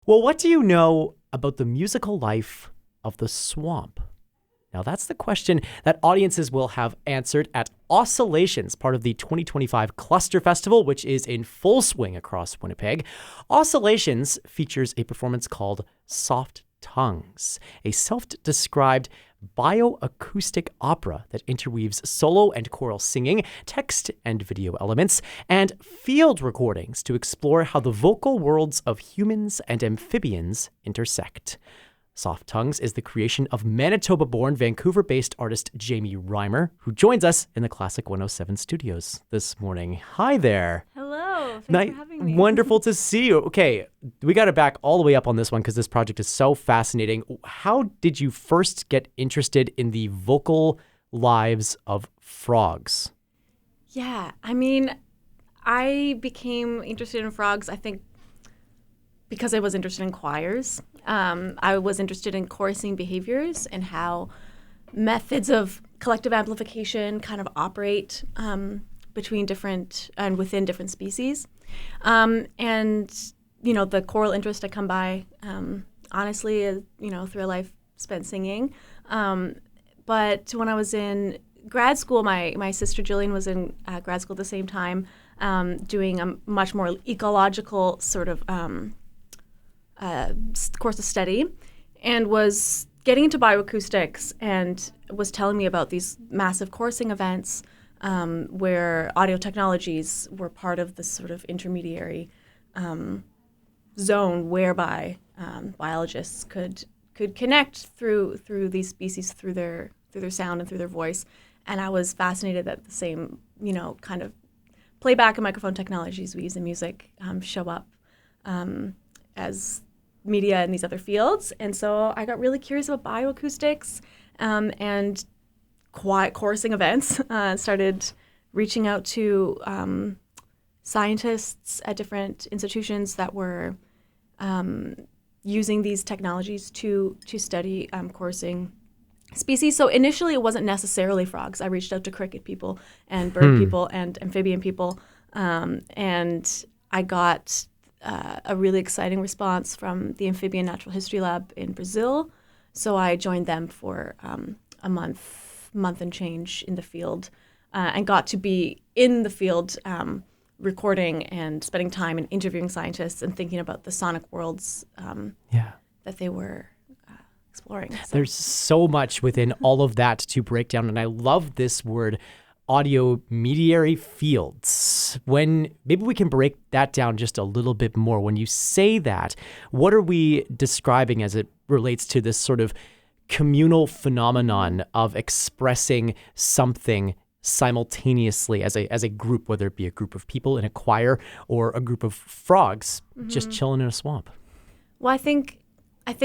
Well, what do you know about the musical life of the swamp? Now, that's the question that audiences will have answered at Oscillations, part of the 2025 Cluster Festival, which is in full swing across Winnipeg. Oscillations features a performance called Soft Tongues, a self-described bio-acoustic opera that interweaves solo and choral singing, text and video elements, and field recordings to explore how the vocal worlds of humans and amphibians intersect. Soft Tongues is the creation of Manitoba-born, Vancouver-based artist Jami Reimer, who joins us in the Classic 107 studios this morning. Hi there. Hello. Thanks for having me. Wonderful to see you. Okay, we got to back all the way up on this one because this project is so fascinating. How did you first get interested in the vocal lives of frogs? Yeah, I mean, I became interested in frogs, I think, because I was interested in choirs. I was interested in chorusing behaviors and how methods of collective amplification kind of operate between different and within different species. And, you know, the choral interest I come by, honestly, is, you know, through a life spent singing. But when I was in grad school, my sister Jillian was in grad school at the same time, doing a much more ecological sort of course of study, and was getting into bioacoustics and was telling me about these massive chorusing events where audio technologies were part of this sort of intermediary zone whereby biologists could connect through these species through their sound and through their voice. And I was fascinated that the same, you know, kind of playback and microphone technologies we use in music show up as media in these other fields. And so I got really curious about bioacoustics and quiet chorusing events. Started reaching out to scientists at different institutions that were using these technologies to study chorusing species. So initially it wasn't necessarily frogs. I reached out to cricket people and bird people and amphibian people, and I got a really exciting response from the Amphibian Natural History Lab in Brazil. So I joined them for a month and change in the field, and got to be in the field recording and spending time and interviewing scientists and thinking about the sonic worlds that they were exploring. So. There's so much within all of that to break down, and I love this word, audio mediary fields. When maybe we can break that down just a little bit more. When you say that, what are we describing as it relates to this sort of communal phenomenon of expressing something simultaneously as a group, whether it be a group of people in a choir or a group of frogs just chilling in a swamp? Well, I think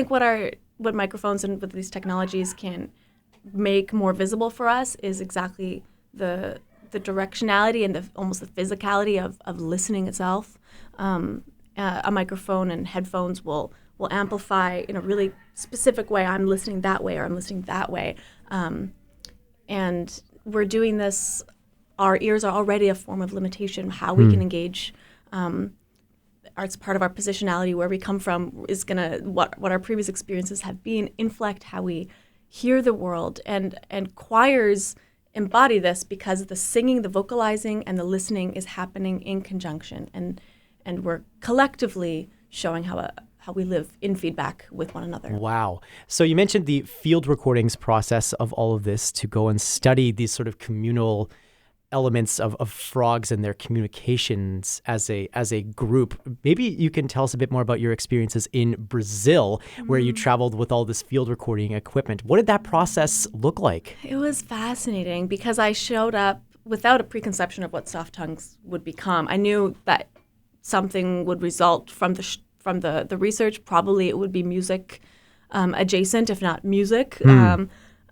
what microphones and what these technologies can make more visible for us is exactly the directionality and almost the physicality of listening itself. A microphone and headphones will amplify in a really specific way. I'm listening that way, or I'm listening that way, and we're doing this. Our ears are already a form of limitation. How we can engage. It's part of our positionality. Where we come from is gonna what our previous experiences have been inflect how we hear the world, and choirs embody this because the singing, the vocalizing, and the listening is happening in conjunction, and we're collectively showing how we live in feedback with one another. Wow. So you mentioned the field recordings process of all of this to go and study these sort of communal elements of frogs and their communications as a group. Maybe you can tell us a bit more about your experiences in Brazil, where you traveled with all this field recording equipment. What did that process look like? It was fascinating because I showed up without a preconception of what Soft Tongues would become. I knew that something would result from the research. Probably it would be music adjacent, if not music.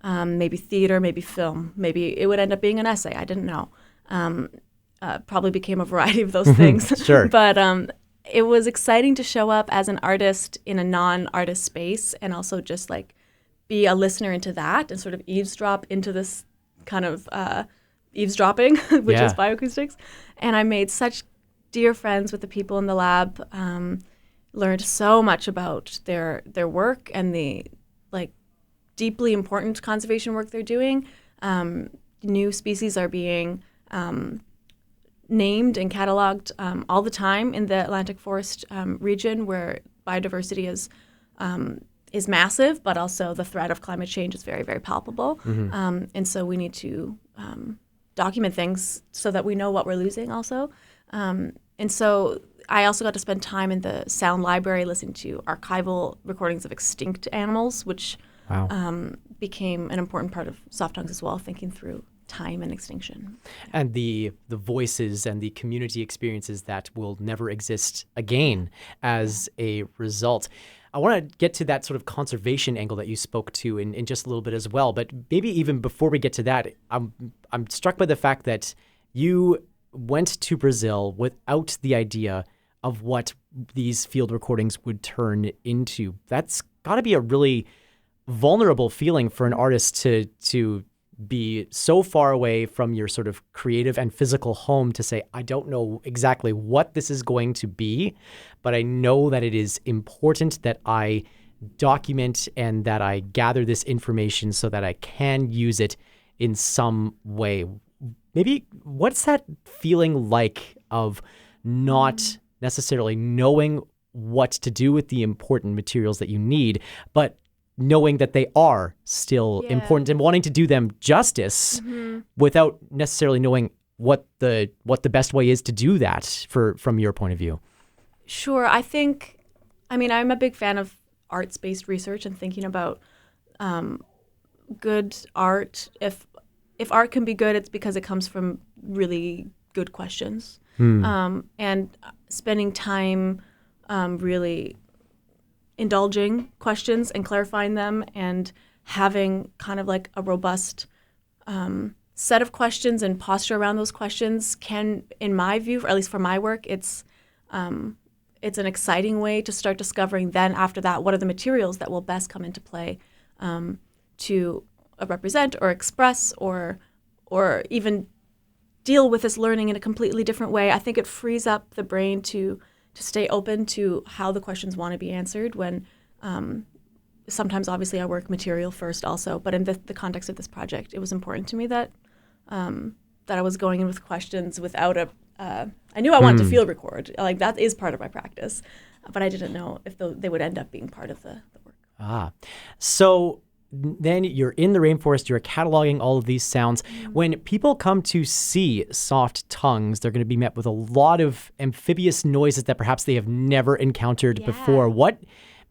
Maybe theater, maybe film, maybe it would end up being an essay. I didn't know. Probably became a variety of those things. Sure. But it was exciting to show up as an artist in a non-artist space, and also just like be a listener into that and sort of eavesdrop into this kind of eavesdropping, which is bioacoustics. And I made such dear friends with the people in the lab. learned so much about their work and the like deeply important conservation work they're doing. New species are being named and cataloged all the time in the Atlantic forest region, where biodiversity is massive, but also the threat of climate change is very, very palpable. And so we need to document things so that we know what we're losing also. And so I also got to spend time in the sound library listening to archival recordings of extinct animals, which became an important part of Soft Tongues as well, thinking through time and extinction. And the voices and the community experiences that will never exist again as a result. I want to get to that sort of conservation angle that you spoke to in just a little bit as well. But maybe even before we get to that, I'm struck by the fact that you went to Brazil without the idea of what these field recordings would turn into. That's got to be a really vulnerable feeling for an artist to be so far away from your sort of creative and physical home to say, I don't know exactly what this is going to be, but I know that it is important that I document and that I gather this information so that I can use it in some way. Maybe what's that feeling like of not necessarily knowing what to do with the important materials that you need, but knowing that they are still important and wanting to do them justice without necessarily knowing what the best way is to do that from your point of view? Sure. I'm a big fan of arts-based research and thinking about good art. If art can be good, it's because it comes from really good questions. And spending time really indulging questions and clarifying them and having kind of like a robust set of questions and posture around those questions can, in my view, or at least for my work, it's an exciting way to start discovering then after that what are the materials that will best come into play to represent or express or even deal with this learning in a completely different way. I think it frees up the brain to stay open to how the questions want to be answered when sometimes obviously I work material first also, but in the context of this project, it was important to me that I was going in with questions without I knew I wanted to field record. Like that is part of my practice, but I didn't know if they would end up being part of the work. So then you're in the rainforest, you're cataloging all of these sounds. When people come to see Soft Tongues, they're going to be met with a lot of amphibious noises that perhaps they have never encountered before. What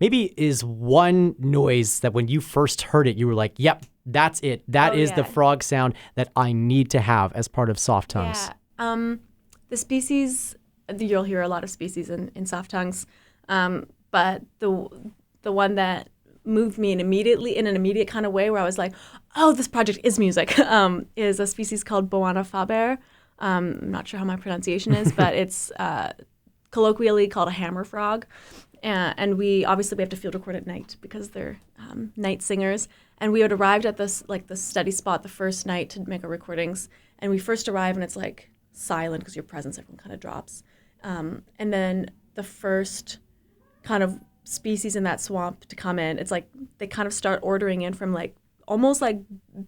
maybe is one noise that when you first heard it, you were like, yep, that's it. That is the frog sound that I need to have as part of Soft Tongues. Yeah. The species, you'll hear a lot of species in Soft Tongues, but the one that moved me in an immediate kind of way where I was like, oh, this project is music, is a species called Boana faber. I'm not sure how my pronunciation is, but it's colloquially called a hammer frog. And we have to field record at night because they're night singers. And we had arrived at the study spot the first night to make our recordings. And we first arrive and it's like silent because your presence, everyone kind of drops. And then the first kind of species in that swamp to come in, it's like they kind of start ordering in from like almost like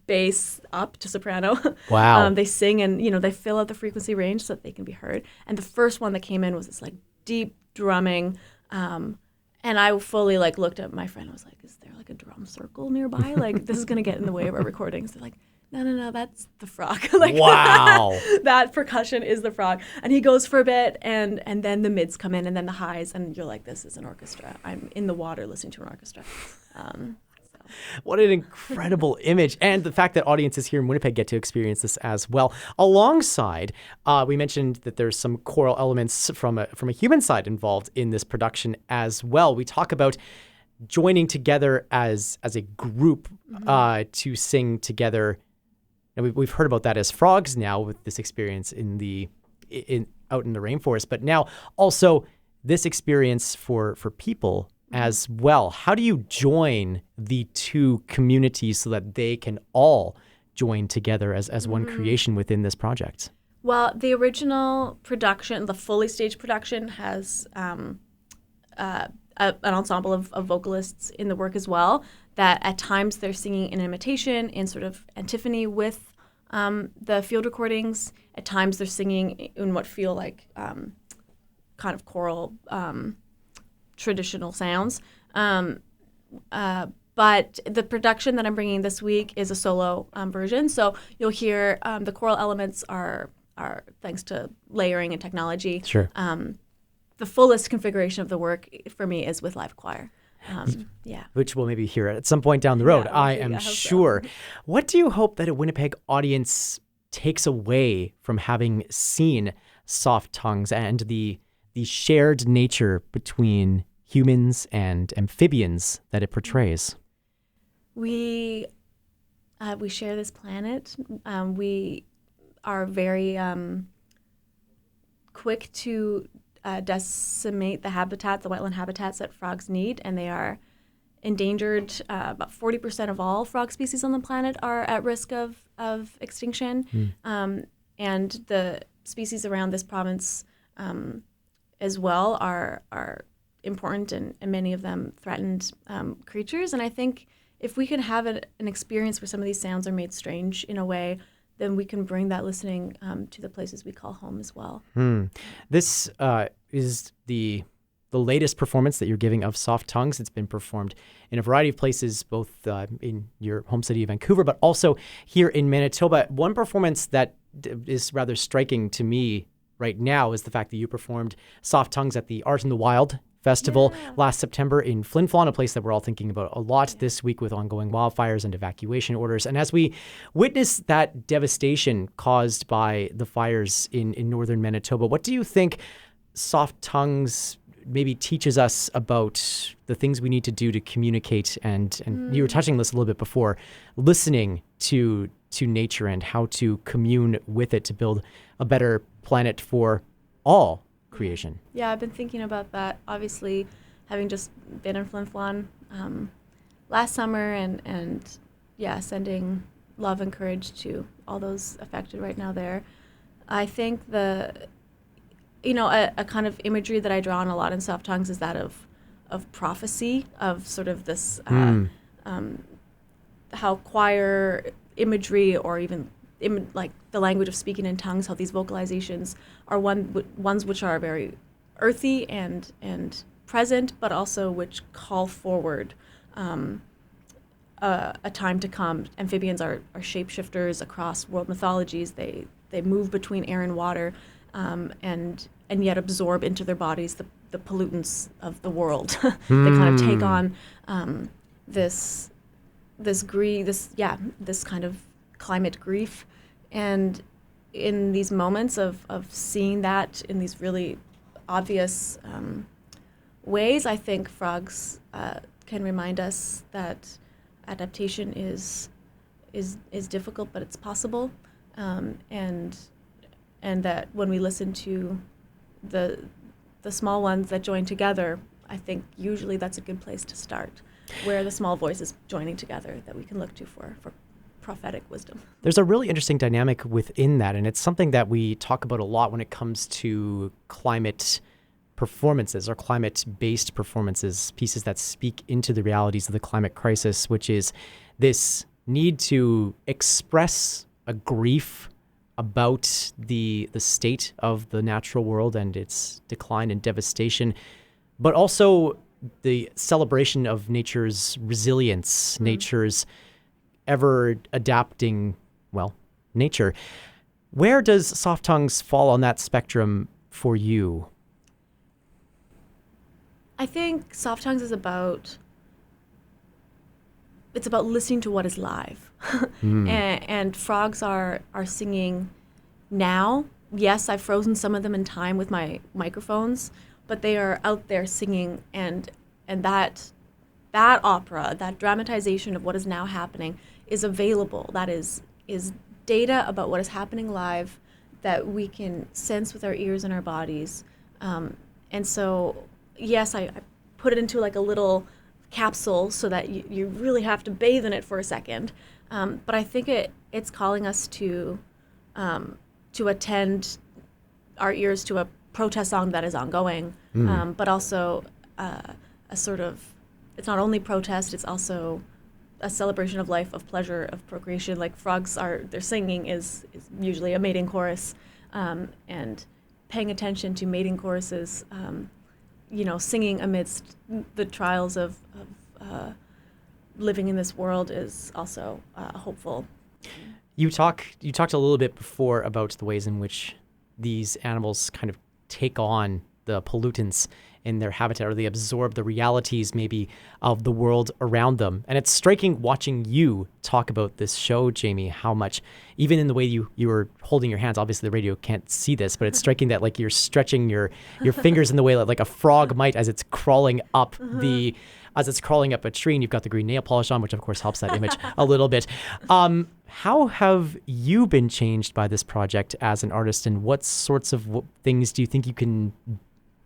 bass up to soprano. Wow. They sing and they fill out the frequency range so that they can be heard. And the first one that came in was this like deep drumming, and I fully like looked at my friend and was like, is there like a drum circle nearby? Like this is gonna get in the way of our recordings. They're like, no, that's the frog. Like, wow. That percussion is the frog. And he goes for a bit, and then the mids come in, and then the highs, and you're like, this is an orchestra. I'm in the water listening to an orchestra. What an incredible image. And the fact that audiences here in Winnipeg get to experience this as well. Alongside, we mentioned that there's some choral elements from a human side involved in this production as well. We talk about joining together as a group to sing together. And we've heard about that as frogs now with this experience out in the rainforest, but now also this experience for people as well. How do you join the two communities so that they can all join together as one creation within this project? Well, the original production, the fully staged production, has an ensemble of vocalists in the work as well, that at times they're singing in imitation, in sort of antiphony with the field recordings. At times they're singing in what feel like kind of choral traditional sounds. But the production that I'm bringing this week is a solo version. So you'll hear the choral elements are thanks to layering and technology. Sure. The fullest configuration of the work for me is with live choir. Yeah. Which we'll maybe hear at some point down the road, I am sure. So. What do you hope that a Winnipeg audience takes away from having seen Soft Tongues and the shared nature between humans and amphibians that it portrays? We share this planet. We are very quick to decimate the habitat, the wetland habitats that frogs need, and they are endangered. About 40% of all frog species on the planet are at risk of extinction, and the species around this province as well are important and many of them threatened creatures. And I think if we can have an experience where some of these sounds are made strange in a way, then we can bring that listening to the places we call home as well. This is the latest performance that you're giving of Soft Tongues. It's been performed in a variety of places, both in your home city of Vancouver, but also here in Manitoba. One performance that is rather striking to me right now is the fact that you performed Soft Tongues at the Art in the Wild Festival last September in Flin Flon, a place that we're all thinking about a lot this week with ongoing wildfires and evacuation orders. And as we witness that devastation caused by the fires in northern Manitoba, what do you think Soft Tongues maybe teaches us about the things we need to do to communicate? And you were touching this a little bit before, listening to nature and how to commune with it to build a better planet for all creation. Yeah, I've been thinking about that. Obviously, having just been in Flin Flon last summer and sending love and courage to all those affected right now there. I think a kind of imagery that I draw on a lot in Soft Tongues is that of prophecy, of sort of this how choir imagery or even like the language of speaking in tongues, how these vocalizations are ones which are very earthy and present, but also which call forward a time to come. Amphibians are shapeshifters across world mythologies. They move between air and water, and yet absorb into their bodies the pollutants of the world. They kind of take on this kind of climate grief. And in these moments of seeing that in these really obvious ways, I think frogs can remind us that adaptation is difficult, but it's possible, and that when we listen to the small ones that join together, I think usually that's a good place to start, where the small voices joining together that we can look to for prophetic wisdom. There's a really interesting dynamic within that, and it's something that we talk about a lot when it comes to climate performances or climate-based performances, pieces that speak into the realities of the climate crisis, which is this need to express a grief about the state of the natural world and its decline and devastation, but also the celebration of nature's resilience, nature's ever adapting, nature. Where does Soft Tongues fall on that spectrum for you? I think Soft Tongues is about listening to what is live. And frogs are singing now. Yes, I've frozen some of them in time with my microphones, but they are out there singing, and that opera, that dramatization of what is now happening is available. That is data about what is happening live that we can sense with our ears and our bodies. And so, yes, I put it into like a little capsule so that you really have to bathe in it for a second. But I think it's calling us to attend our ears to a protest song that is ongoing, but also a sort of, it's not only protest, it's also a celebration of life, of pleasure, of procreation. Like frogs their singing is usually a mating chorus, and paying attention to mating choruses, singing amidst the trials of living in this world is also hopeful. You talked a little bit before about the ways in which these animals kind of take on the pollutants in their habitat, or they absorb the realities maybe of the world around them. And it's striking watching you talk about this show, Jami, how much, even in the way you were holding your hands, obviously the radio can't see this, but it's striking that like you're stretching your fingers in the way like a frog might as it's crawling up as it's crawling up a tree, and you've got the green nail polish on, which of course helps that image a little bit. How have you been changed by this project as an artist, and what sorts of things do you think you can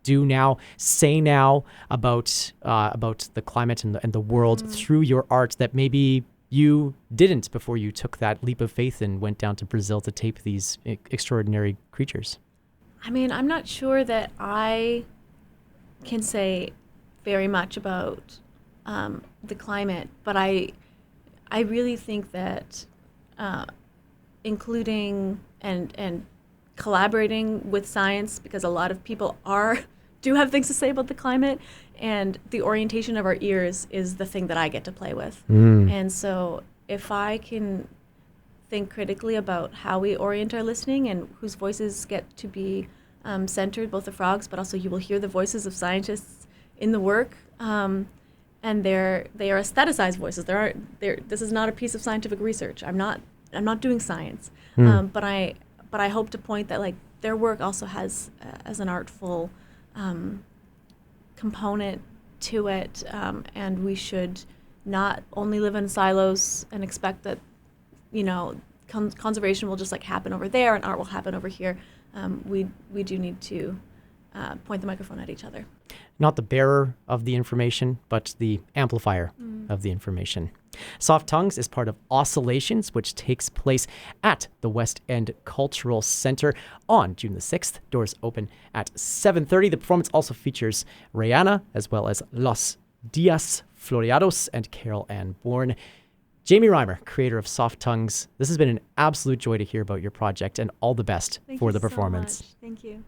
do now, say now about the climate and the world through your art that maybe you didn't before you took that leap of faith and went down to Brazil to tape these extraordinary creatures? I mean, I'm not sure that I can say very much about the climate, but I really think that including and collaborating with science, because a lot of people do have things to say about the climate, and the orientation of our ears is the thing that I get to play with. And so if I can think critically about how we orient our listening and whose voices get to be centered, both the frogs, but also you will hear the voices of scientists in the work, and they are aestheticized voices. This is not a piece of scientific research. I'm not doing science, but I hope to point that like their work also has as an artful component to it, and we should not only live in silos and expect that conservation will just like happen over there and art will happen over here. We do need to point the microphone at each other. Not the bearer of the information, but the amplifier of the information. Soft Tongues is part of Oscillations, which takes place at the West End Cultural Center on June the 6th. Doors open at 7:30. The performance also features Rihanna, as well as Los Dias Floreados and Carol Ann Bourne. Jami Reimer, creator of Soft Tongues, this has been an absolute joy to hear about your project, and all the best for the performance. Thank you so much. Thank you.